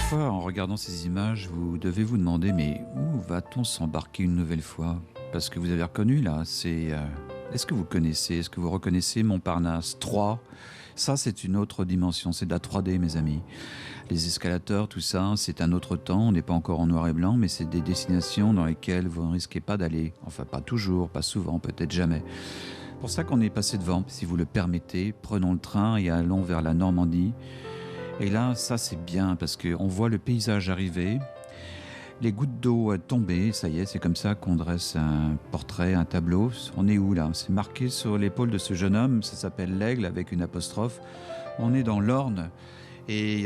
Parfois, en regardant ces images, vous devez vous demander, mais où va-t-on s'embarquer une nouvelle fois? Parce que vous avez reconnu là, est-ce que vous connaissez, est-ce que vous reconnaissez Montparnasse 3? Ça, c'est une autre dimension, c'est de la 3D, mes amis. Les escalators, tout ça, c'est un autre temps, on n'est pas encore en noir et blanc, mais c'est des destinations dans lesquelles vous ne risquez pas d'aller. Enfin, pas toujours, pas souvent, peut-être jamais. C'est pour ça qu'on est passé devant. Si vous le permettez, prenons le train et allons vers la Normandie. Et là, ça c'est bien parce qu'on voit le paysage arriver, les gouttes d'eau tomber, ça y est, c'est comme ça qu'on dresse un portrait, un tableau. On est où là? C'est marqué sur l'épaule de ce jeune homme, ça s'appelle l'Aigle avec une apostrophe. On est dans l'Orne et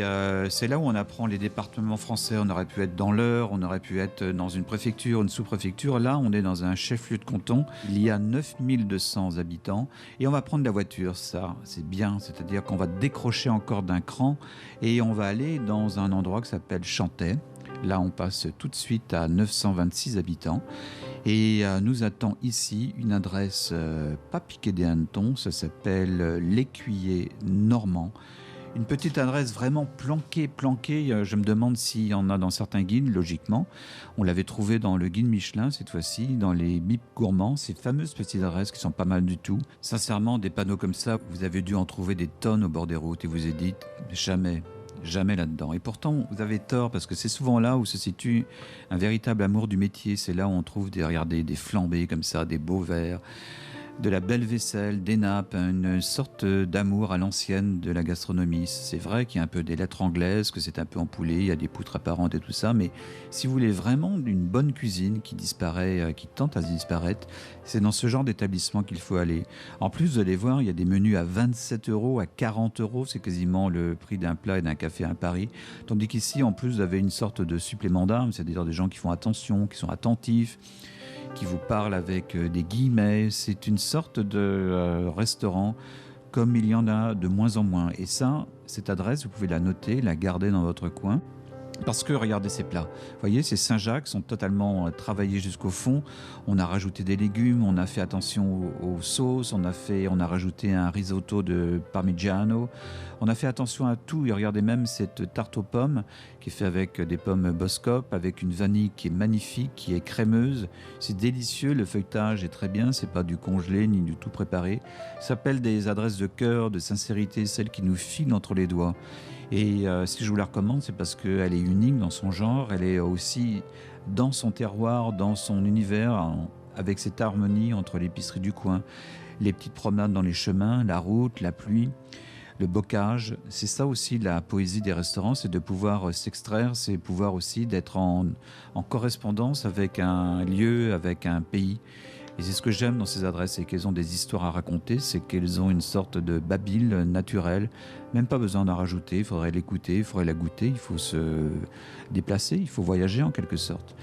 c'est là où on apprend les départements français. On aurait pu être dans l'Eure, on aurait pu être dans une préfecture, une sous-préfecture. Là, on est dans un chef-lieu de canton. Il y a 9200 habitants et on va prendre la voiture. Ça, c'est bien. C'est-à-dire qu'on va décrocher encore d'un cran et on va aller dans un endroit qui s'appelle Chantais. Là, on passe tout de suite à 926 habitants et nous attend ici une adresse pas piquée des hannetons. Ça s'appelle l'Écuyer Normand. Une petite adresse vraiment planquée. Je me demande s'il y en a dans certains guides, logiquement. On l'avait trouvé dans le guide Michelin, cette fois-ci, dans les bips gourmands, ces fameuses petites adresses qui sont pas mal du tout. Sincèrement, des panneaux comme ça, vous avez dû en trouver des tonnes au bord des routes et vous avez dit jamais là-dedans. Et pourtant, vous avez tort, parce que c'est souvent là où se situe un véritable amour du métier. C'est là où on trouve des flambés comme ça, des beaux verres, de la belle vaisselle, des nappes, une sorte d'amour à l'ancienne de la gastronomie. C'est vrai qu'il y a un peu des lettres anglaises, que c'est un peu empoulé, il y a des poutres apparentes et tout ça, mais si vous voulez vraiment une bonne cuisine qui disparaît, qui tente à disparaître, c'est dans ce genre d'établissement qu'il faut aller. En plus, vous allez voir, il y a des menus à 27 €, à 40 €, c'est quasiment le prix d'un plat et d'un café à Paris. Tandis qu'ici, en plus, vous avez une sorte de supplément d'âme, c'est-à-dire des gens qui font attention, qui sont attentifs, qui vous parle avec des guillemets. C'est une sorte de restaurant comme il y en a de moins en moins. Et ça, cette adresse, vous pouvez la noter, la garder dans votre coin. Parce que regardez ces plats. Vous voyez, ces Saint-Jacques sont totalement travaillés jusqu'au fond. On a rajouté des légumes, on a fait attention aux sauces, on a rajouté un risotto de parmigiano. On a fait attention à tout. Et regardez même cette tarte aux pommes qui est faite avec des pommes Boskop, avec une vanille qui est magnifique, qui est crémeuse. C'est délicieux. Le feuilletage est très bien. C'est pas du congelé ni du tout préparé. Ça s'appelle des adresses de cœur, de sincérité, celles qui nous filent entre les doigts. Et si je vous la recommande, c'est parce qu'elle est unique dans son genre, elle est aussi dans son terroir, dans son univers, avec cette harmonie entre l'épicerie du coin, les petites promenades dans les chemins, la route, la pluie, le bocage. C'est ça aussi la poésie des restaurants, c'est de pouvoir s'extraire, c'est pouvoir aussi d'être en correspondance avec un lieu, avec un pays. Et c'est ce que j'aime dans ces adresses, c'est qu'elles ont des histoires à raconter, c'est qu'elles ont une sorte de babil naturel, même pas besoin d'en rajouter, il faudrait l'écouter, il faudrait la goûter, il faut se déplacer, il faut voyager en quelque sorte.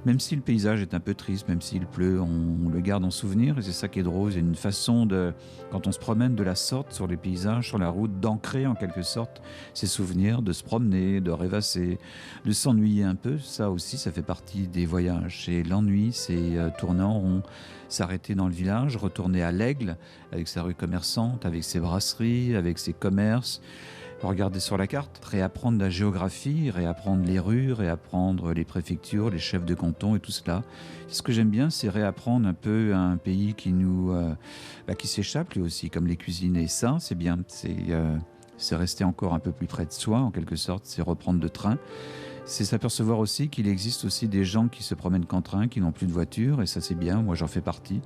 Même si le paysage est un peu triste, même s'il pleut, on le garde en souvenir, et c'est ça qui est drôle, c'est une façon de, quand on se promène de la sorte sur les paysages, sur la route, d'ancrer en quelque sorte ces souvenirs, de se promener, de rêvasser, de s'ennuyer un peu, ça aussi ça fait partie des voyages. Et l'ennui, c'est tourner en rond, s'arrêter dans le village, retourner à l'Aigle, avec sa rue commerçante, avec ses brasseries, avec ses commerces, regarder sur la carte, réapprendre la géographie, réapprendre les rues, réapprendre les préfectures, les chefs de canton et tout cela. Ce que j'aime bien, c'est réapprendre un peu un pays qui qui s'échappe lui aussi, comme les cuisines. Et ça, c'est bien, c'est rester encore un peu plus près de soi, en quelque sorte, c'est reprendre le train. C'est s'apercevoir aussi qu'il existe aussi des gens qui se promènent qu'en train, qui n'ont plus de voiture, et ça c'est bien, moi j'en fais partie.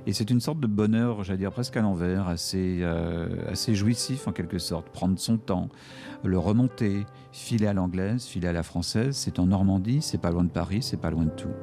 Et c'est une sorte de bonheur, j'allais dire presque à l'envers, assez jouissif en quelque sorte. Prendre son temps, le remonter, filer à l'anglaise, filer à la française, c'est en Normandie, c'est pas loin de Paris, c'est pas loin de tout.